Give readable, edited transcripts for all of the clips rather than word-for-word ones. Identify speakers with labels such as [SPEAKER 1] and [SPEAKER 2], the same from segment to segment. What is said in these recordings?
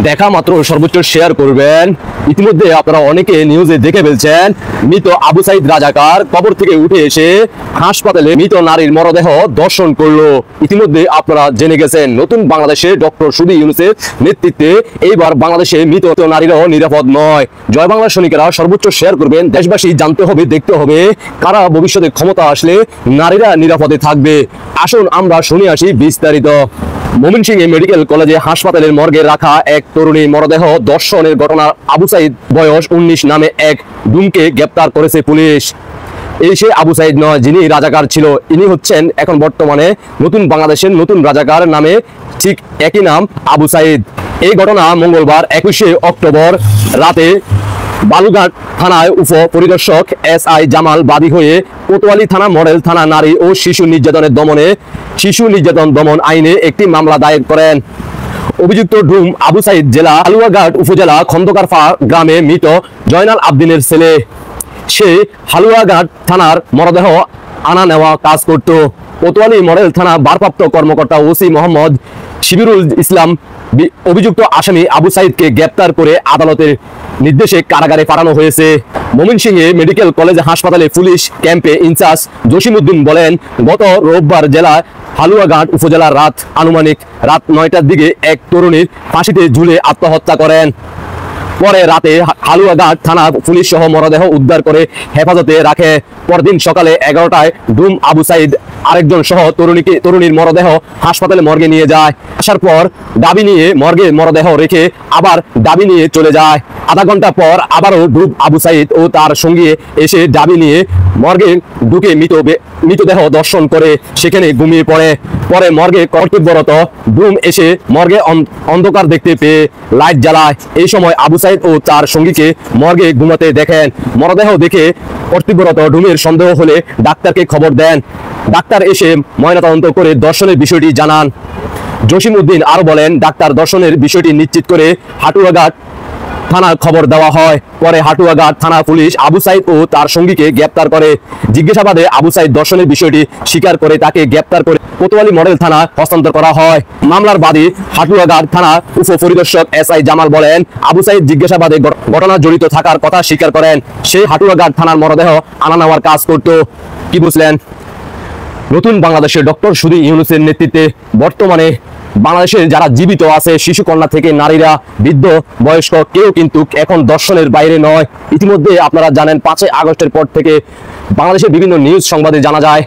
[SPEAKER 1] দেখা মাত্র সর্বোচ্চ শেয়ার করবেন। ইতিমধ্যে আপনারা অনেকে নিউজে দেখে ফেলছেন, মৃত আবু সাইদ রাজাকার কবর থেকে উঠে এসে হাসপাতালে মৃত নারীর মরদেহ দর্শন করলো। ইতিমধ্যে আপনারা জেনে গেছেন, নতুন বাংলাদেশে ডক্টর সুধী ইউনূসের নেতৃত্বে এইবার বাংলাদেশে মৃত নারীরাও নিরাপদ নয়। জয় বাংলা সৈনিকেরা সর্বোচ্চ শেয়ার করবেন। দেশবাসী জানতে হবে, দেখতে হবে কারা ভবিষ্যতে ক্ষমতা আসলে নারীরা নিরাপদে থাকবে। আসুন আমরা শুনে আসি বিস্তারিত। ময়মনসিংহ মেডিকেল কলেজে হাসপাতালের মর্গে রাখা এক তরুণী মরদেহ দর্শনের ঘটনার আবু সাইদ বয়স 19 নামে এক ডুমকে গ্রেপ্তার করেছে পুলিশ। এই সে আবু সাইদ নয় যিনি রাজাকার ছিল, ইনি হচ্ছেন এখন বর্তমানে নতুন বাংলাদেশের নতুন রাজাকার নামে ঠিক একই নাম আবু সাইদ। এই ঘটনা মঙ্গলবার 21শে অক্টোবর রাতে বালুঘাট থানায় উপ পরিদর্শক SI জামাল বাদী হয়ে কোতোয়ালি থানা মডেল থানা নারী ও শিশু নির্যাতন দমন আইনে একটি মামলা দায়ের করেন। অভিযুক্ত ডুম আবু সাইদ জেলা হালুয়াঘাট উপজেলা খন্দকারফা গ্রামে মৃত জয়নাল আবদিনের ছেলে। সে হালুয়াঘাট থানার মরদেহ আনা নেওয়া কাজ করত। কোতোয়ালি মডেল থানা ভারপ্রাপ্ত কর্মকর্তা ওসি মোহাম্মদ শিবিরুল ইসলাম অভিযুক্ত আসামি আবু সাইদকে গ্রেপ্তার করে আদালতের নির্দেশে কারাগারে পাঠানো হয়েছে। ময়মনসিংহ মেডিকেল কলেজ হাসপাতালে পুলিশ ক্যাম্পে ইনচার্জ জসিমউদ্দিন বলেন, গত রোববার জেলায় হালুয়াঘাট উপজেলার আনুমানিক রাত 9টার দিকে এক তরুণীর ফাঁসিতে ঝুলে আত্মহত্যা করেন। পরে রাতে হালুয়াঘাট থানা পুলিশ সহ মরদেহ উদ্ধার করে হেফাজতে রাখে। পরদিন সকালে 11টায় ডুম আবু সাইদ আরেকজন সহ তরুণীর মরদেহ হাসপাতালে মর্গে নিয়ে যায়। আসার পর দাবি নিয়ে মর্গে মরদেহ রেখে আবার দাবি নিয়ে চলে যায়। আধা ঘন্টা পর আবারও ডুম আবু সাইদ ও তার সঙ্গী এসে দাবি নিয়ে মর্গে ঢুকে মৃতদেহ দর্শন করে সেখানে ঘুমিয়ে পড়ে। পরে মর্গে কর্তব্যরত ডুম এসে মর্গে অন্ধকার দেখতে পেয়ে লাইট জ্বালায়। এই সময় আবু সাইদ ও তার সঙ্গীকে মর্গে ঘুমাতে দেখেন। মরদেহ দেখে কর্তব্যরত ডুমের সন্দেহ হলে ডাক্তারকে খবর দেন। ডাক্তার এসে ময়নাতদন্ত করে দর্শনের বিষয়টি জানান। জসিমউদ্দিন আরো বলেন, ডাক্তার দর্শনের বিষয়টি নিশ্চিত করে হাটুয়াঘাট থানার খবর দেওয়া হয়। পরে হাটুয়াঘাট থানা পুলিশ আবু সাইদ ও তার সঙ্গীকে গ্রেপ্তার করে। জিজ্ঞাসাবাদে আবু সাইদ দর্শনের বিষয়টি স্বীকার করে তাকে গ্রেপ্তার করে কোতোয়ালি মডেল থানা হস্তান্তর করা হয়। মামলার বাদী হাটুয়াঘাট থানা উপ পরিদর্শক SI জামাল বলেন, আবু সাইদ জিজ্ঞাসাবাদে ঘটনা জড়িত থাকার কথা স্বীকার করেন। সে হাটুয়াঘাট থানার মরদেহ আনা নেওয়ার কাজ করত। কি বুঝলেন? নতুন বাংলাদেশের ডক্টর সুধী ইউনূসের নেতৃত্বে বর্তমানে বাংলাদেশের যারা জীবিত আছে, শিশু কন্যা থেকে নারীরা, বৃদ্ধ, বয়স্ক, কেউ কিন্তু এখন দর্শনের বাইরে নয়। ইতিমধ্যে আপনারা জানেন 5ই আগস্টের পর থেকে বাংলাদেশের বিভিন্ন নিউজ সংবাদে জানা যায়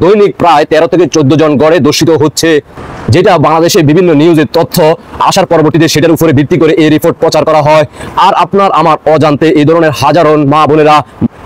[SPEAKER 1] দৈনিক প্রায় 13 থেকে 14 জন গড়ে দর্শিত হচ্ছে, যেটা বাংলাদেশের বিভিন্ন নিউজের তথ্য আসার পরবর্তীতে সেটার উপরে ভিত্তি করে এই রিপোর্ট প্রচার করা হয়। আর আপনার আমার অজান্তে এই ধরনের হাজারো মা বোনেরা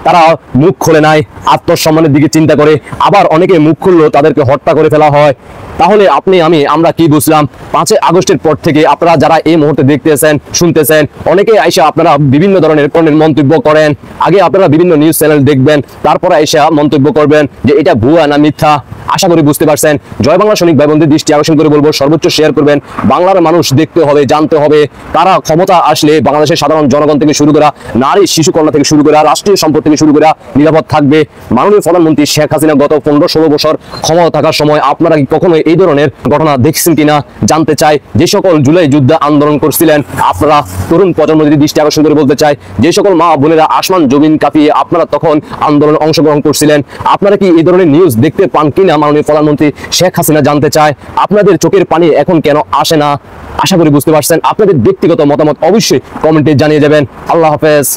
[SPEAKER 1] তারা মুখ খোলে নাই, আত্মসম্মানের দিকে চিন্তা করে, আবার অনেকে মুখ খুললেও তাদেরকে হত্যা করে ফেলা হয়। তাহলে আপনি আমরা কি বুঝলাম? 5ই আগস্টের পর থেকে আপনারা যারা এই মুহূর্তে দেখতেছেন, শুনতেছেন, অনেকে আইসা আপনারা বিভিন্ন ধরনের মন্তব্য করেন। আগে আপনারা বিভিন্ন নিউজ চ্যানেল দেখবেন, তারপরে আইসা মন্তব্য করবেন যে এটা ভুয়া না মিথ্যা। আশা করি বুঝতে পারছেন। জয় বাংলা সৈনিক ভাই বোনদের দৃষ্টি আকর্ষণ করে বলবো, সর্বোচ্চ শেয়ার করবেন। বাংলার মানুষ দেখতে হবে, জানতে হবে তারা ক্ষমতা আসলে বাংলাদেশের সাধারণ জনগণ থেকে শুরু করা, নারী শিশু কন্যা থেকে শুরু করা, রাষ্ট্রীয় সম্পদ থেকে শুরু করা নিরাপদ থাকবে। মাননীয় প্রধানমন্ত্রী শেখ হাসিনা গত 15-16 বছর ক্ষমতা থাকার সময় আপনারা কি কখনো এই ধরনের ঘটনা দেখছেন কিনা জানতে চাই। যে সকল জুলাই যুদ্ধে আন্দোলন করছিলেন আপনারা, তরুণ প্রজন্মের দৃষ্টি আকর্ষণ করে বলতে চাই, যে সকল মা বোনেরা আসমান জমিন কাঁপিয়ে আপনারা তখন আন্দোলন অংশগ্রহণ করছিলেন, আপনারা কি এই ধরনের নিউজ দেখতে পান কিনা মাননীয় প্রধানমন্ত্রী শেখ হাসিনা জানতে চায়। আপনাদের চোখের পানি এখন কেন আসে না? আশা করি বুঝতে পারছেন। আপনাদের ব্যক্তিগত মতামত অবশ্যই কমেন্টে জানিয়ে যাবেন। আল্লাহ হাফেজ।